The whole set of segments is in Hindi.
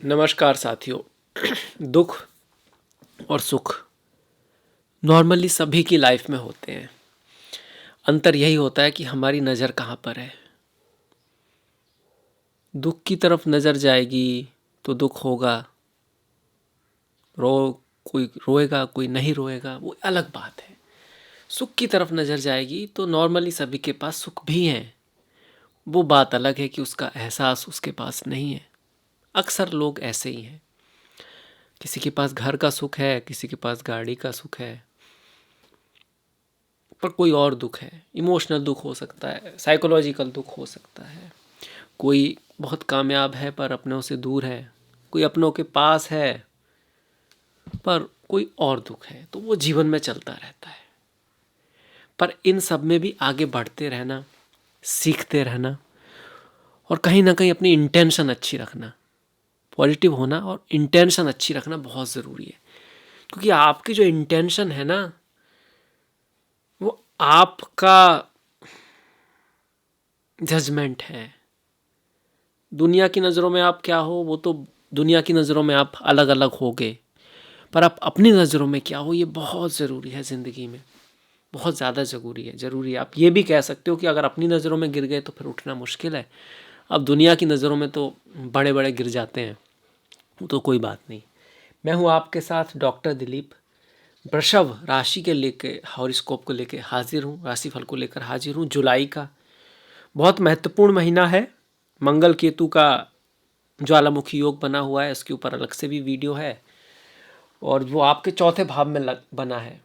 नमस्कार साथियों। दुख और सुख नॉर्मली सभी की लाइफ में होते हैं। अंतर यही होता है कि हमारी नज़र कहाँ पर है। दुख की तरफ नज़र जाएगी तो दुख होगा, रो कोई रोएगा कोई नहीं रोएगा, वो अलग बात है। सुख की तरफ नज़र जाएगी तो नॉर्मली सभी के पास सुख भी है, वो बात अलग है कि उसका एहसास उसके पास नहीं है। अक्सर लोग ऐसे ही हैं, किसी के पास घर का सुख है, किसी के पास गाड़ी का सुख है, पर कोई और दुख है। इमोशनल दुख हो सकता है, साइकोलॉजिकल दुख हो सकता है। कोई बहुत कामयाब है पर अपनों से दूर है, कोई अपनों के पास है पर कोई और दुख है। तो वो जीवन में चलता रहता है। पर इन सब में भी आगे बढ़ते रहना, सीखते रहना और कहीं ना कहीं अपनी इंटेंशन अच्छी रखना, पॉजिटिव होना और इंटेंशन अच्छी रखना बहुत ज़रूरी है। क्योंकि आपकी जो इंटेंशन है ना, वो आपका जजमेंट है। दुनिया की नज़रों में आप क्या हो, वो तो दुनिया की नज़रों में आप अलग अलग होगे, पर आप अपनी नज़रों में क्या हो, ये बहुत ज़रूरी है। ज़िंदगी में बहुत ज़्यादा ज़रूरी है। आप ये भी कह सकते हो कि अगर अपनी नज़रों में गिर गए तो फिर उठना मुश्किल है। अब दुनिया की नज़रों में तो बड़े बड़े गिर जाते हैं, तो कोई बात नहीं। मैं हूँ आपके साथ डॉक्टर दिलीप। वृषभ राशि के लेके, हॉरोस्कोप को लेके हाजिर हूँ, राशिफल को लेकर हाजिर हूँ। जुलाई का बहुत महत्वपूर्ण महीना है। मंगल केतु का ज्वालामुखी योग बना हुआ है, इसके ऊपर अलग से भी वीडियो है। और वो आपके चौथे भाव में बना है,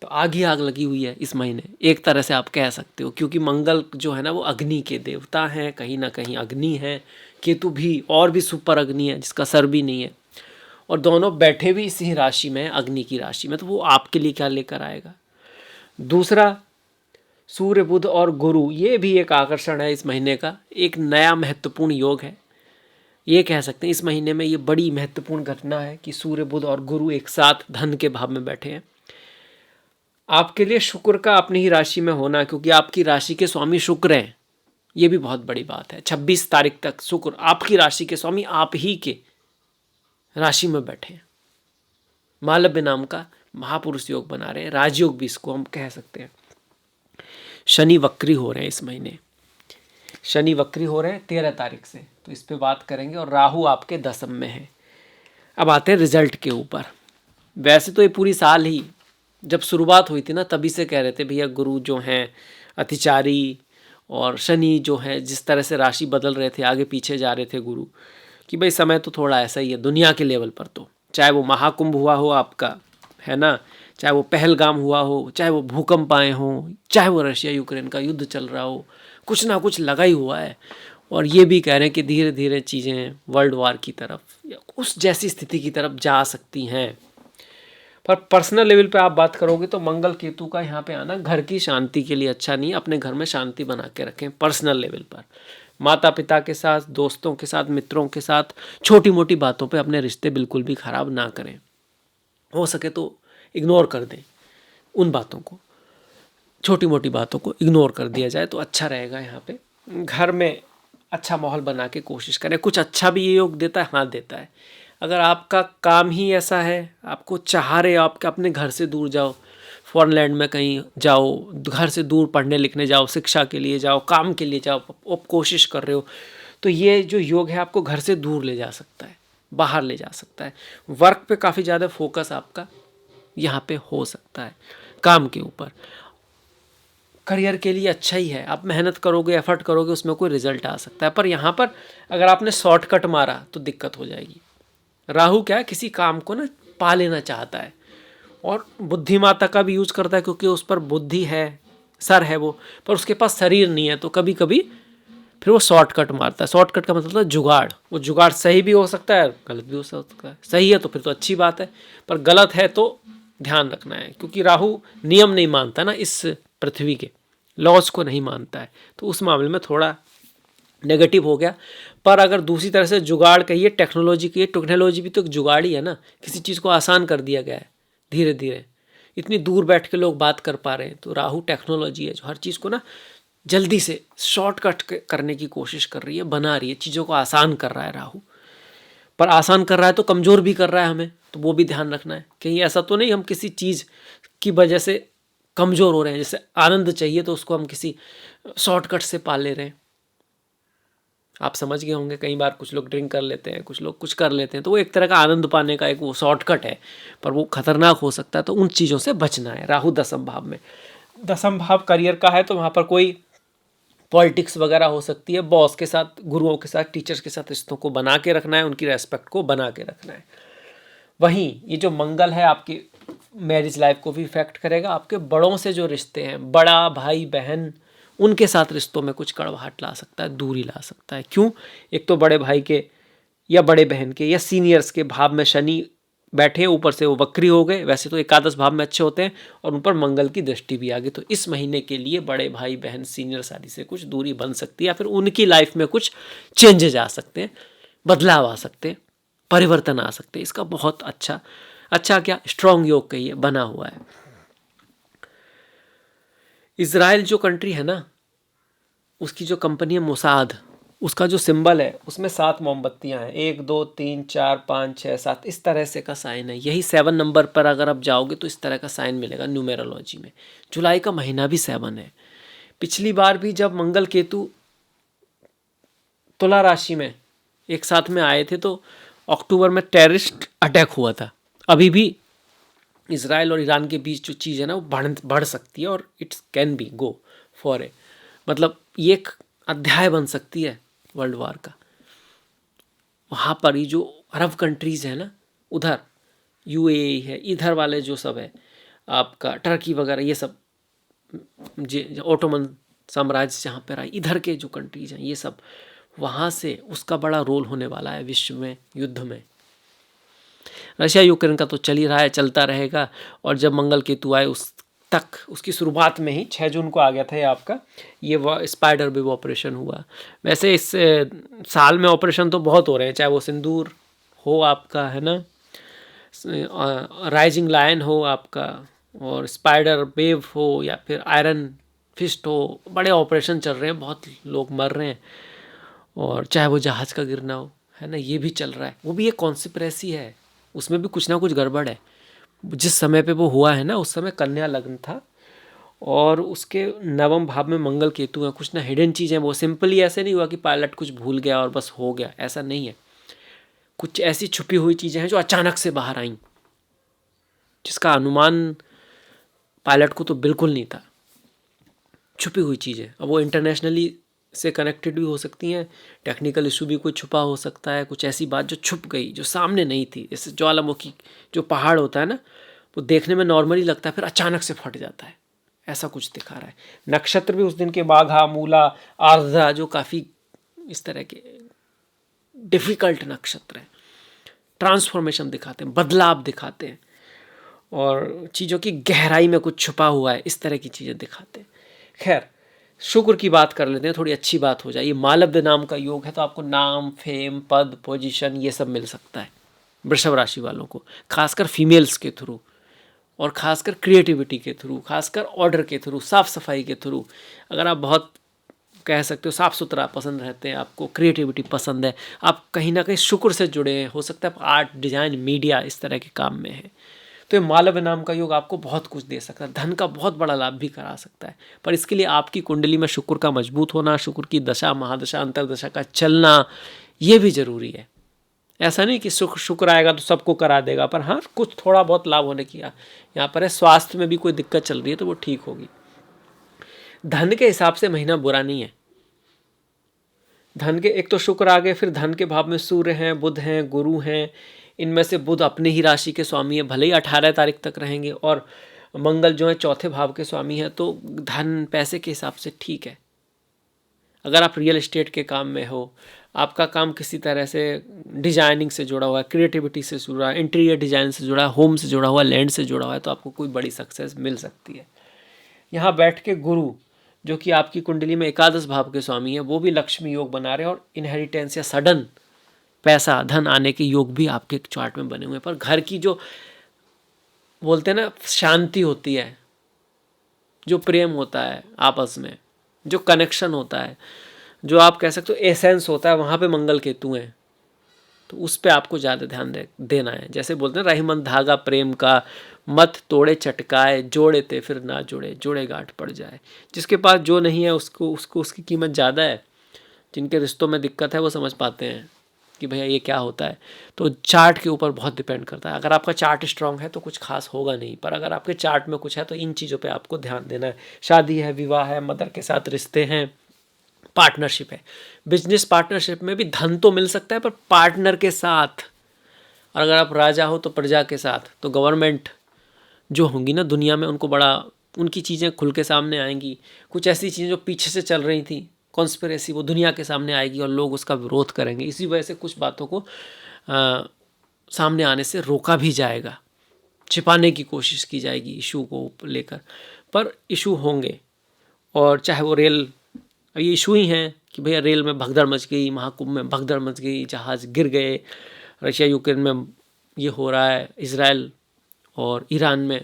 तो आग ही आग लगी हुई है इस महीने, एक तरह से आप कह सकते हो। क्योंकि मंगल जो है ना, वो अग्नि के देवता हैं, कहीं ना कहीं अग्नि है। केतु भी और भी सुपर अग्नि है, जिसका सर भी नहीं है। और दोनों बैठे भी इसी राशि में, अग्नि की राशि में। तो वो आपके लिए क्या लेकर आएगा। दूसरा, सूर्य बुध और गुरु, ये भी एक आकर्षण है इस महीने का। एक नया महत्वपूर्ण योग है, ये कह सकते हैं इस महीने में ये बड़ी महत्वपूर्ण घटना है कि सूर्य बुध और गुरु एक साथ धन के भाव में बैठे हैं। आपके लिए शुक्र का अपनी ही राशि में होना, क्योंकि आपकी राशि के स्वामी शुक्र हैं, ये भी बहुत बड़ी बात है। 26 तारीख तक शुक्र आपकी राशि के स्वामी आप ही के राशि में बैठे हैं। मालव्य नाम का महापुरुष योग बना रहे हैं, राजयोग भी इसको हम कह सकते हैं। शनि वक्री हो रहे हैं इस महीने, शनि वक्री हो रहे हैं 13 तारीख से, तो इस पे बात करेंगे। और राहु आपके दशम में है। अब आते हैं रिजल्ट के ऊपर। वैसे तो ये पूरी साल ही, जब शुरुआत हुई थी ना, तभी से कह रहे थे भैया गुरु जो हैं अतिचारी, और शनि जो है जिस तरह से राशि बदल रहे थे, आगे पीछे जा रहे थे गुरु, कि भाई समय तो थोड़ा ऐसा ही है दुनिया के लेवल पर। तो चाहे वो महाकुंभ हुआ हो आपका, है ना, चाहे वो पहलगाम हुआ हो, चाहे वो भूकंप आए हों, चाहे वो रशिया यूक्रेन का युद्ध चल रहा हो, कुछ ना कुछ लगा ही हुआ है। और ये भी कह रहे हैं कि धीरे धीरे चीज़ें वर्ल्ड वार की तरफ या उस जैसी स्थिति की तरफ जा सकती हैं। पर पर्सनल लेवल पे आप बात करोगे तो मंगल केतु का यहाँ पे आना घर की शांति के लिए अच्छा नहीं। अपने घर में शांति बना के रखें पर्सनल लेवल पर। माता पिता के साथ, दोस्तों के साथ, मित्रों के साथ छोटी मोटी बातों पे अपने रिश्ते बिल्कुल भी ख़राब ना करें। हो सके तो इग्नोर कर दें उन बातों को, छोटी मोटी बातों को इग्नोर कर दिया जाए तो अच्छा रहेगा। यहाँ पे घर में अच्छा माहौल बना के कोशिश करें। कुछ अच्छा भी ये योग देता है, हाँ देता है। अगर आपका काम ही ऐसा है, आपको चाह रहे हो आप अपने घर से दूर जाओ, फॉरेन लैंड में कहीं जाओ, घर से दूर पढ़ने लिखने जाओ, शिक्षा के लिए जाओ, काम के लिए जाओ, आप कोशिश कर रहे हो, तो ये जो योग है आपको घर से दूर ले जा सकता है, बाहर ले जा सकता है। वर्क पे काफ़ी ज़्यादा फोकस आपका यहाँ पे हो सकता है, काम के ऊपर। करियर के लिए अच्छा ही है, आप मेहनत करोगे, एफर्ट करोगे, उसमें कोई रिजल्ट आ सकता है। पर यहाँ पर अगर आपने शॉर्टकट मारा तो दिक्कत हो जाएगी। राहु क्या है, किसी काम को ना पा लेना चाहता है, और बुद्धिमाता का भी यूज करता है, क्योंकि उस पर बुद्धि है, सर है वो, पर उसके पास शरीर नहीं है। तो कभी कभी फिर वो शॉर्टकट मारता है। शॉर्टकट का मतलब है जुगाड़। वो जुगाड़ सही भी हो सकता है, गलत भी हो सकता है। सही है तो फिर तो अच्छी बात है, पर गलत है तो ध्यान रखना है। क्योंकि राहु नियम नहीं मानता ना, इस पृथ्वी के लॉज को नहीं मानता है, तो उस मामले में थोड़ा नेगेटिव हो गया। पर अगर दूसरी तरह से जुगाड़ कहिए, टेक्नोलॉजी कहिए, टेक्नोलॉजी भी तो एक जुगाड़ ही है ना। किसी चीज़ को आसान कर दिया गया है धीरे धीरे। इतनी दूर बैठ के लोग बात कर पा रहे हैं, तो राहु टेक्नोलॉजी है जो हर चीज़ को ना जल्दी से शॉर्टकट करने की कोशिश कर रही है, बना रही है, चीज़ों को आसान कर रहा है राहु। पर आसान कर रहा है तो कमज़ोर भी कर रहा है हमें, तो वो भी ध्यान रखना है। कहीं ऐसा तो नहीं हम किसी चीज़ की वजह से कमज़ोर हो रहे हैं, जैसे आनंद चाहिए तो उसको हम किसी शॉर्टकट से पा ले रहे हैं। आप समझ गए होंगे, कई बार कुछ लोग ड्रिंक कर लेते हैं, कुछ लोग कुछ कर लेते हैं, तो वो एक तरह का आनंद पाने का एक वो शॉर्टकट है, पर वो खतरनाक हो सकता है। तो उन चीज़ों से बचना है। राहु दसम भाव में, दसम भाव करियर का है, तो वहाँ पर कोई पॉलिटिक्स वगैरह हो सकती है, बॉस के साथ, गुरुओं के साथ, टीचर्स के साथ रिश्तों को बना के रखना है, उनकी रेस्पेक्ट को बना के रखना है। वहीं ये जो मंगल है आपकी मैरिज लाइफ को भी इफेक्ट करेगा। आपके बड़ों से जो रिश्ते हैं, बड़ा भाई बहन, उनके साथ रिश्तों में कुछ कड़वाहट ला सकता है, दूरी ला सकता है। क्यों? एक तो बड़े भाई के या बड़े बहन के या सीनियर्स के भाव में शनि बैठे, ऊपर से वो वक्री हो गए। वैसे तो एकादश भाव में अच्छे होते हैं और उन पर मंगल की दृष्टि भी आ गई, तो इस महीने के लिए बड़े भाई बहन सीनियर्स आदि से कुछ दूरी बन सकती है, या फिर उनकी लाइफ में कुछ चेंजेज आ सकते हैं, बदलाव आ सकते हैं, परिवर्तन आ सकते हैं। इसका बहुत अच्छा क्या स्ट्रॉन्ग योग कहिए बना हुआ है। इजराइल जो कंट्री है ना, उसकी जो कंपनी है मोसाद, उसका जो सिंबल है उसमें 7 मोमबत्तियां हैं, 1 2 3 4 5 6 7, इस तरह से का साइन है। यही 7 नंबर पर अगर आप जाओगे तो इस तरह का साइन मिलेगा न्यूमेरोलॉजी में। जुलाई का महीना भी 7 है। पिछली बार भी जब मंगल केतु तुला राशि में एक साथ में आए थे तो अक्टूबर में टेररिस्ट अटैक हुआ था। अभी भी इसराइल और ईरान के बीच जो चीज़ है ना, वो बढ़ सकती है, और it's can be go for a, मतलब ये एक अध्याय बन सकती है वर्ल्ड वार का। वहाँ पर ये जो अरब कंट्रीज़ है ना, उधर यूएई है, इधर वाले जो सब है आपका टर्की वगैरह, ये सब ओटोमन साम्राज्य जहाँ पर आई, इधर के जो कंट्रीज़ हैं ये सब, वहाँ से उसका बड़ा रोल होने वाला है विश्व में युद्ध में। रशिया यूक्रेन का तो चल ही रहा है, चलता रहेगा। और जब मंगल केतु आए उस तक, उसकी शुरुआत में ही 6 जून को आ गया था ये आपका ये स्पाइडर वेब ऑपरेशन हुआ। वैसे इस साल में ऑपरेशन तो बहुत हो रहे हैं, चाहे वो सिंदूर हो आपका, है ना, राइजिंग लायन हो आपका, और स्पाइडर वेव हो, या फिर आयरन फिस्ट हो, बड़े ऑपरेशन चल रहे हैं, बहुत लोग मर रहे हैं। और चाहे वो जहाज़ का गिरना हो, है ना, ये भी चल रहा है। वो भी एक कॉन्स्पिरेसी है, उसमें भी कुछ ना कुछ गड़बड़ है। जिस समय पे वो हुआ है ना, उस समय कन्या लग्न था, और उसके नवम भाव में मंगल केतु है। कुछ ना हिडन चीज़ें, वो सिंपली ऐसे नहीं हुआ कि पायलट कुछ भूल गया और बस हो गया, ऐसा नहीं है। कुछ ऐसी छुपी हुई चीज़ें हैं जो अचानक से बाहर आईं, जिसका अनुमान पायलट को तो बिल्कुल नहीं था। छुपी हुई चीज़ें, अब वो इंटरनेशनली से कनेक्टेड भी हो सकती हैं, टेक्निकल इशू भी कोई छुपा हो सकता है, कुछ ऐसी बात जो छुप गई, जो सामने नहीं थी। जैसे ज्वालामुखी जो पहाड़ होता है ना, वो देखने में नॉर्मली लगता है, फिर अचानक से फट जाता है, ऐसा कुछ दिखा रहा है। नक्षत्र भी उस दिन के माघा, मूला, आर्द्रा, जो काफ़ी इस तरह के डिफ़िकल्ट नक्षत्र हैं, ट्रांसफॉर्मेशन दिखाते हैं, बदलाव दिखाते हैं, और चीज़ों की गहराई में कुछ छुपा हुआ है, इस तरह की चीज़ें दिखाते हैं। खैर, शुक्र की बात कर लेते हैं, थोड़ी अच्छी बात हो जाए। ये मालव्य नाम का योग है, तो आपको नाम, फेम, पद, पोजीशन, ये सब मिल सकता है वृषभ राशि वालों को, खासकर फीमेल्स के थ्रू, और खासकर क्रिएटिविटी के थ्रू, खासकर ऑर्डर के थ्रू, साफ सफाई के थ्रू। अगर आप बहुत कह सकते हो साफ सुथरा पसंद रहते हैं, आपको क्रिएटिविटी पसंद है, आप कहीं ना कहीं शुक्र से जुड़े हैं, हो सकता है आप आर्ट, डिजाइन, मीडिया, इस तरह के काम में हैं, तो ये मालव्य नाम का योग आपको बहुत कुछ दे सकता है, धन का बहुत बड़ा लाभ भी करा सकता है। पर इसके लिए आपकी कुंडली में शुक्र का मजबूत होना, शुक्र की दशा, महादशा, अंतरदशा का चलना, ये भी जरूरी है। ऐसा नहीं कि शुक्र आएगा तो सबको करा देगा, पर हाँ, कुछ थोड़ा बहुत लाभ होने की यहाँ पर है। स्वास्थ्य में भी कोई दिक्कत चल रही है तो वो ठीक होगी। धन के हिसाब से महीना बुरा नहीं है। धन के एक तो शुक्र आ गए, फिर धन के भाव में सूर्य हैं, बुध हैं, गुरु हैं। इनमें से बुध अपने ही राशि के स्वामी है, भले ही 18 तारीख तक रहेंगे, और मंगल जो है चौथे भाव के स्वामी है, तो धन पैसे के हिसाब से ठीक है। अगर आप रियल एस्टेट के काम में हो, आपका काम किसी तरह से डिजाइनिंग से जुड़ा हुआ है, क्रिएटिविटी से जुड़ा है, इंटीरियर डिजाइन से जुड़ा है, होम से जुड़ा हुआ है, लैंड से जुड़ा हुआ है, तो आपको कोई बड़ी सक्सेस मिल सकती है। यहाँ बैठ के गुरु, जो कि आपकी कुंडली में एकादश भाव के स्वामी है, वो भी लक्ष्मी योग बना रहे हैं, और इनहेरिटेंस या सडन पैसा, धन आने के योग भी आपके चार्ट में बने हुए हैं। पर घर की जो बोलते हैं ना शांति होती है, जो प्रेम होता है आपस में, जो कनेक्शन होता है, जो आप कह सकते हो एसेंस होता है, वहाँ पे मंगल केतु हैं। तो उस पे आपको ज़्यादा ध्यान देना है। जैसे बोलते हैं रहीमन धागा प्रेम का, मत तोड़े चटकाए, जोड़े ते फिर ना जोड़े, जोड़े गांठ पड़ जाए। जिसके पास जो नहीं है उसको उसको उसकी कीमत ज़्यादा है। जिनके रिश्तों में दिक्कत है वो समझ पाते हैं कि भैया ये क्या होता है। तो चार्ट के ऊपर बहुत डिपेंड करता है। अगर आपका चार्ट स्ट्रांग है तो कुछ खास होगा नहीं, पर अगर आपके चार्ट में कुछ है तो इन चीज़ों पे आपको ध्यान देना है। शादी है, विवाह है, मदर के साथ रिश्ते हैं, पार्टनरशिप है। बिजनेस पार्टनरशिप में भी धन तो मिल सकता है पर पार्टनर के साथ। और अगर आप राजा हो तो प्रजा के साथ। तो गवर्नमेंट जो होंगी ना दुनिया में, उनको बड़ा उनकी चीज़ें खुल के सामने आएंगी। कुछ ऐसी चीज़ें जो पीछे से चल रही थी कॉन्स्पिरेसी, वो दुनिया के सामने आएगी और लोग उसका विरोध करेंगे। इसी वजह से कुछ बातों को सामने आने से रोका भी जाएगा, छिपाने की कोशिश की जाएगी इशू को लेकर, पर इशू होंगे। और चाहे वो रेल, ये इशू ही हैं कि भैया रेल में भगदड़ मच गई, महाकुंभ में भगदड़ मच गई, जहाज़ गिर गए, रशिया यूक्रेन में ये हो रहा है, इजराइल और ईरान में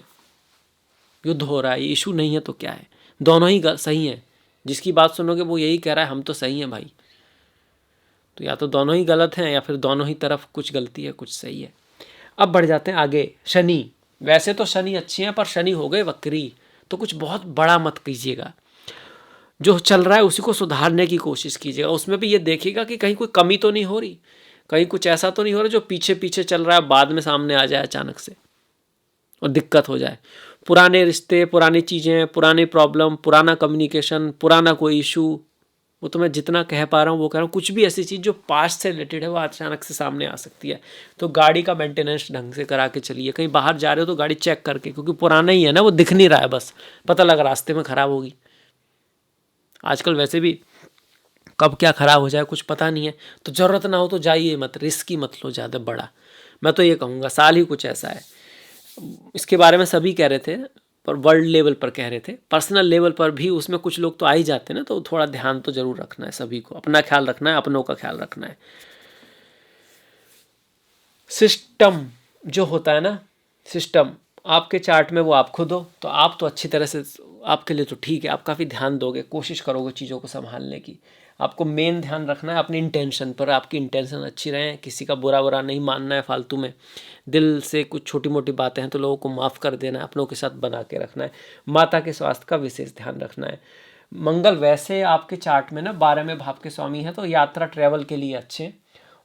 युद्ध हो रहा है, ये इशू नहीं है तो क्या है। दोनों ही सही हैं। जिसकी बात सुनोगे वो यही कह रहा है हम तो सही हैं भाई। तो या तो दोनों ही गलत हैं या फिर दोनों ही तरफ कुछ गलती है कुछ सही है। अब बढ़ जाते हैं आगे। शनि, वैसे तो शनि अच्छे हैं पर शनि हो गए वक्री, तो कुछ बहुत बड़ा मत कीजिएगा। जो चल रहा है उसी को सुधारने की कोशिश कीजिएगा। उसमें भी ये देखिएगा कि कहीं कोई कमी तो नहीं हो रही, कहीं कुछ ऐसा तो नहीं हो रहा जो पीछे पीछे चल रहा है बाद में सामने आ जाए अचानक से और दिक्कत हो जाए। पुराने रिश्ते, पुरानी चीज़ें, पुरानी प्रॉब्लम, पुराना कम्युनिकेशन, पुराना कोई इशू, वो तो मैं जितना कह पा रहा हूँ वो कह रहा हूँ। कुछ भी ऐसी चीज़ जो पास्ट से रिलेटेड है वो अचानक से सामने आ सकती है। तो गाड़ी का मेंटेनेंस ढंग से करा के चलिए। कहीं बाहर जा रहे हो तो गाड़ी चेक करके, क्योंकि पुराना ही है ना, वो दिख नहीं रहा है, बस पता लगा रास्ते में ख़राब होगी। आजकल वैसे भी कब क्या ख़राब हो जाए कुछ पता नहीं है। तो ज़रूरत ना हो तो जाइए मत, रिस्क ही मत लो ज़्यादा बड़ा। मैं तो ये कहूँगा साल ही कुछ ऐसा है। इसके बारे में सभी कह रहे थे पर वर्ल्ड लेवल पर कह रहे थे, पर्सनल लेवल पर भी उसमें कुछ लोग तो आ ही जाते हैं ना। तो थोड़ा ध्यान तो जरूर रखना है, सभी को अपना ख्याल रखना है, अपनों का ख्याल रखना है। सिस्टम जो होता है ना, सिस्टम आपके चार्ट में वो आप खुद हो, तो आप तो अच्छी तरह से, आपके लिए तो ठीक है, आप काफ़ी ध्यान दोगे, कोशिश करोगे चीज़ों को संभालने की। आपको मेन ध्यान रखना है अपनी इंटेंशन पर, आपकी इंटेंशन अच्छी रहे, किसी का बुरा नहीं मानना है फालतू में। दिल से कुछ छोटी मोटी बातें हैं तो लोगों को माफ़ कर देना है, अपनों के साथ बना के रखना है। माता के स्वास्थ्य का विशेष ध्यान रखना है। मंगल वैसे आपके चार्ट में ना 12वें भाव के स्वामी हैं, तो यात्रा ट्रैवल के लिए अच्छे।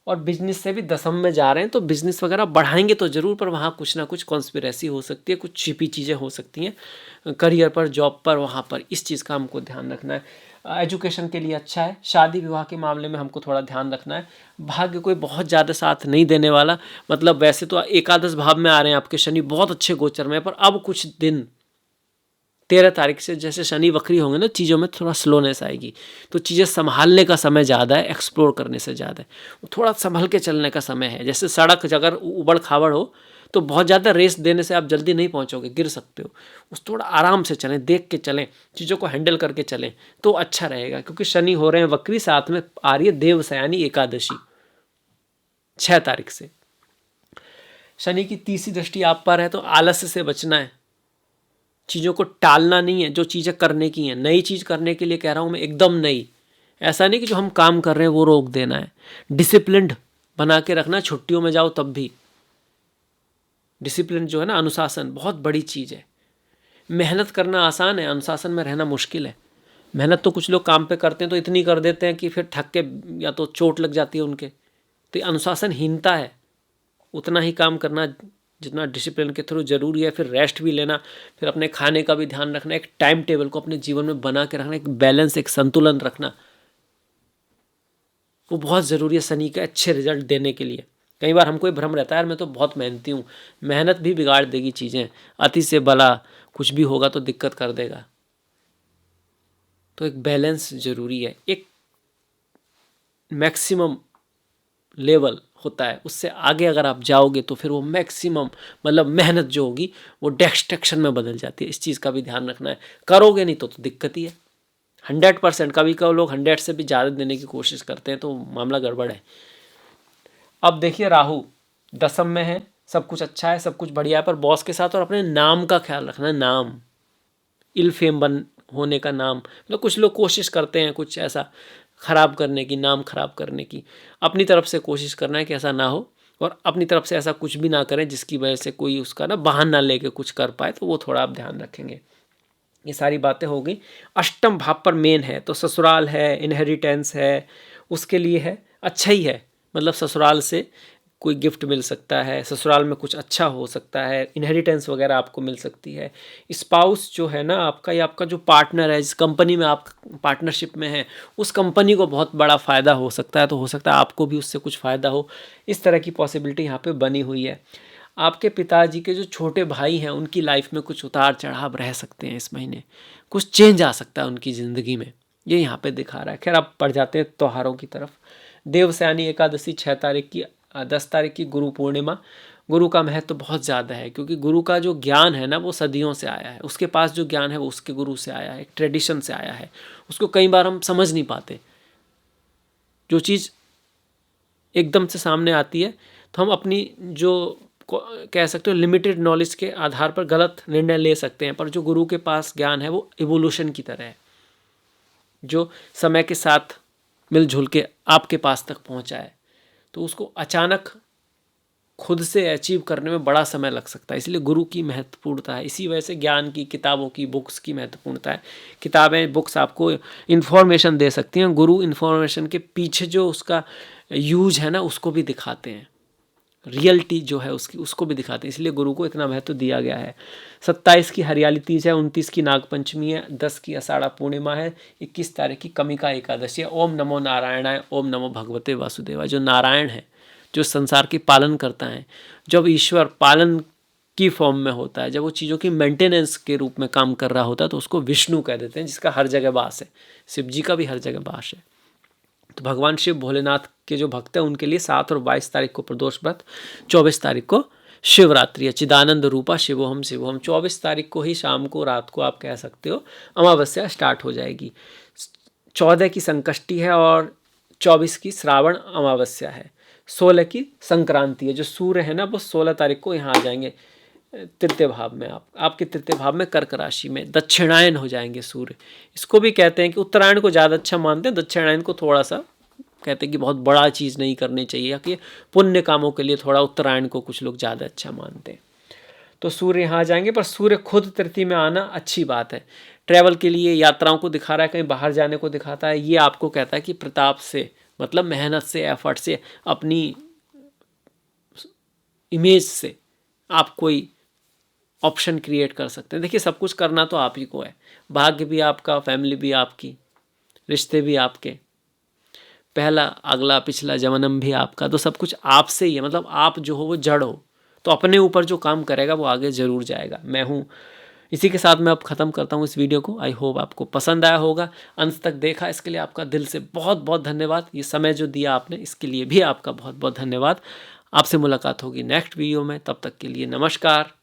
और बिजनेस से भी दसम में जा रहे हैं तो बिजनेस वगैरह बढ़ाएंगे तो ज़रूर, पर वहाँ कुछ ना कुछ कॉन्स्पिरेसी हो सकती है, कुछ छिपी चीज़ें हो सकती हैं करियर पर, जॉब पर, वहाँ पर। इस चीज़ का हमको ध्यान रखना है। एजुकेशन के लिए अच्छा है। शादी विवाह के मामले में हमको थोड़ा ध्यान रखना है। भाग्य कोई बहुत ज़्यादा साथ नहीं देने वाला, मतलब वैसे तो एकादश भाव में आ रहे हैं आपके शनि, बहुत अच्छे गोचर में, पर अब कुछ दिन 13 तारीख से जैसे शनि वक्री होंगे ना, चीज़ों में थोड़ा स्लोनेस आएगी। तो चीज़ें संभालने का समय ज़्यादा है, एक्सप्लोर करने से ज़्यादा है। थोड़ा संभल के चलने का समय है। जैसे सड़क अगर उबड़ खाबड़ हो तो बहुत ज़्यादा रेस देने से आप जल्दी नहीं पहुँचोगे, गिर सकते हो। उस थोड़ा आराम से चलें, देख के चलें, चीज़ों को हैंडल करके चलें तो अच्छा रहेगा। क्योंकि शनि हो रहे हैं वक्री, साथ में आ रही है देवशयानी एकादशी 6 तारीख से। शनि की तीसरी दृष्टि आप पर है तो आलस्य से बचना है, चीज़ों को टालना नहीं है। जो चीज़ें करने की हैं, नई चीज़ करने के लिए कह रहा हूँ मैं, एकदम नई, ऐसा नहीं कि जो हम काम कर रहे हैं वो रोक देना है। डिसिप्लिन्ड बना के रखना, छुट्टियों में जाओ तब भी। डिसिप्लिन जो है ना, अनुशासन बहुत बड़ी चीज़ है। मेहनत करना आसान है, अनुशासन में रहना मुश्किल है। मेहनत तो कुछ लोग काम पे करते हैं तो इतनी कर देते हैं कि फिर थक के या तो चोट लग जाती है उनके। तो अनुशासनहीनता है, उतना ही काम करना जितना डिसिप्लिन के थ्रू जरूरी है। फिर रेस्ट भी लेना, फिर अपने खाने का भी ध्यान रखना, एक टाइम टेबल को अपने जीवन में बना के रखना, एक बैलेंस, एक संतुलन रखना, वो बहुत ज़रूरी है शनि के अच्छे रिजल्ट देने के लिए। कई बार हमको भ्रम रहता है यार मैं तो बहुत मेहनती हूँ, मेहनत भी बिगाड़ देगी चीज़ें, अति से भला कुछ भी होगा तो दिक्कत कर देगा। तो एक बैलेंस ज़रूरी है, एक मैक्सिमम लेवल होता है, उससे आगे अगर आप जाओगे तो फिर वो मैक्सिमम, मतलब मेहनत जो होगी वो डिस्ट्रैक्शन में बदल जाती है। इस चीज़ का भी ध्यान रखना है। करोगे नहीं तो दिक्कत ही है। 100%, कभी कभी लोग 100 से भी ज़्यादा देने की कोशिश करते हैं तो मामला गड़बड़ है। अब देखिए राहु दसम में है, सब कुछ अच्छा है, सब कुछ बढ़िया है, पर बॉस के साथ और अपने नाम का ख्याल रखना है। नाम, इल फेम बन होने का नाम, मतलब कुछ लोग कोशिश करते हैं कुछ ऐसा ख़राब करने की, नाम ख़राब करने की। अपनी तरफ से कोशिश करना है कि ऐसा ना हो, और अपनी तरफ से ऐसा कुछ भी ना करें जिसकी वजह से कोई उसका ना बहाना लेके कुछ कर पाए, तो वो थोड़ा आप ध्यान रखेंगे। ये सारी बातें हो गई। अष्टम भाव पर मेन है तो ससुराल है, इनहेरिटेंस है, उसके लिए है, अच्छा ही है। मतलब ससुराल से कोई गिफ्ट मिल सकता है, ससुराल में कुछ अच्छा हो सकता है, इनहेरिटेंस वगैरह आपको मिल सकती है। स्पाउस जो है ना आपका, या आपका जो पार्टनर है, जिस कंपनी में आप पार्टनरशिप में हैं, उस कंपनी को बहुत बड़ा फ़ायदा हो सकता है, तो हो सकता है आपको भी उससे कुछ फ़ायदा हो। इस तरह की पॉसिबिलिटी यहाँ पे बनी हुई है। आपके पिताजी के जो छोटे भाई हैं, उनकी लाइफ में कुछ उतार चढ़ाव रह सकते हैं इस महीने, कुछ चेंज आ सकता है उनकी ज़िंदगी में, ये यहाँ पे दिखा रहा है। खैर, आप पढ़ जाते हैं त्योहारों की तरफ। देवसैनी एकादशी 6 तारीख की, 10 तारीख की गुरु पूर्णिमा। गुरु का महत्व तो बहुत ज़्यादा है, क्योंकि गुरु का जो ज्ञान है ना वो सदियों से आया है। उसके पास जो ज्ञान है वो उसके गुरु से आया है, एक ट्रेडिशन से आया है। उसको कई बार हम समझ नहीं पाते। जो चीज़ एकदम से सामने आती है तो हम अपनी जो कह सकते हो लिमिटेड नॉलेज के आधार पर गलत निर्णय ले सकते हैं, पर जो गुरु के पास ज्ञान है वो इवोल्यूशन की तरह है, जो समय के साथ मिलजुल के आपके पास तक पहुंचा है। तो उसको अचानक खुद से अचीव करने में बड़ा समय लग सकता है, इसलिए गुरु की महत्वपूर्णता है। इसी वजह से ज्ञान की किताबों की, बुक्स की महत्वपूर्णता है। किताबें, बुक्स आपको इन्फॉर्मेशन दे सकती हैं, गुरु इन्फॉर्मेशन के पीछे जो उसका यूज है ना उसको भी दिखाते हैं, रियलिटी जो है उसकी उसको भी दिखाते हैं, इसलिए गुरु को इतना महत्व दिया गया है। 27 की हरियाली तीज है, 29 की नागपंचमी है, 10 की आषाढ़ा पूर्णिमा है, 21 तारीख की कमिका एकादशी है। ओम नमो नारायणाय, ओम नमो भगवते वासुदेवाय। जो नारायण है, जो संसार की पालन करता है, जब ईश्वर पालन की फॉर्म में होता है, जब वो चीज़ों की मेंटेनेंस के रूप में काम कर रहा होता है, तो उसको विष्णु कह देते हैं, जिसका हर जगह वास है। शिव जी का भी हर जगह वास है। तो भगवान शिव भोलेनाथ के जो भक्त हैं उनके लिए 7 और 22 तारीख को प्रदोष व्रत, 24 तारीख को शिवरात्रि है। चिदानंद रूपा शिवोहम शिवोहम। 24 तारीख को ही शाम को, रात को आप कह सकते हो, अमावस्या स्टार्ट हो जाएगी। 14 की संकष्टी है और 24 की श्रावण अमावस्या है। 16 की संक्रांति है। जो सूर्य है ना वो 16 तारीख को यहाँ आ जाएंगे तृतीय भाव में, आपके तृतीय भाव में कर्क राशि में दक्षिणायन हो जाएंगे सूर्य। इसको भी कहते हैं कि उत्तरायण को ज़्यादा अच्छा मानते हैं, दक्षिणायन को थोड़ा सा कहते हैं कि बहुत बड़ा चीज़ नहीं करनी चाहिए, कि पुण्य कामों के लिए थोड़ा उत्तरायण को कुछ लोग ज़्यादा अच्छा मानते हैं। तो सूर्य यहाँ आ जाएंगे, पर सूर्य खुद तृतीय में आना अच्छी बात है। ट्रैवल के लिए, यात्राओं को दिखा रहा है, कहीं बाहर जाने को दिखाता है। ये आपको कहता है कि प्रताप से, मतलब मेहनत से, एफर्ट से, अपनी इमेज से आप कोई ऑप्शन क्रिएट कर सकते हैं। देखिए, सब कुछ करना तो आप ही को है। भाग्य भी आपका, फैमिली भी आपकी, रिश्ते भी आपके, पहला अगला पिछला जन्म भी आपका, तो सब कुछ आपसे ही है। मतलब आप जो हो वो जड़ हो, तो अपने ऊपर जो काम करेगा वो आगे ज़रूर जाएगा। मैं हूँ। इसी के साथ मैं अब ख़त्म करता हूँ इस वीडियो को। आई होप आपको पसंद आया होगा। अंत तक देखा, इसके लिए आपका दिल से बहुत बहुत धन्यवाद। ये समय जो दिया आपने, इसके लिए भी आपका बहुत बहुत धन्यवाद। आपसे मुलाकात होगी नेक्स्ट वीडियो में। तब तक के लिए नमस्कार।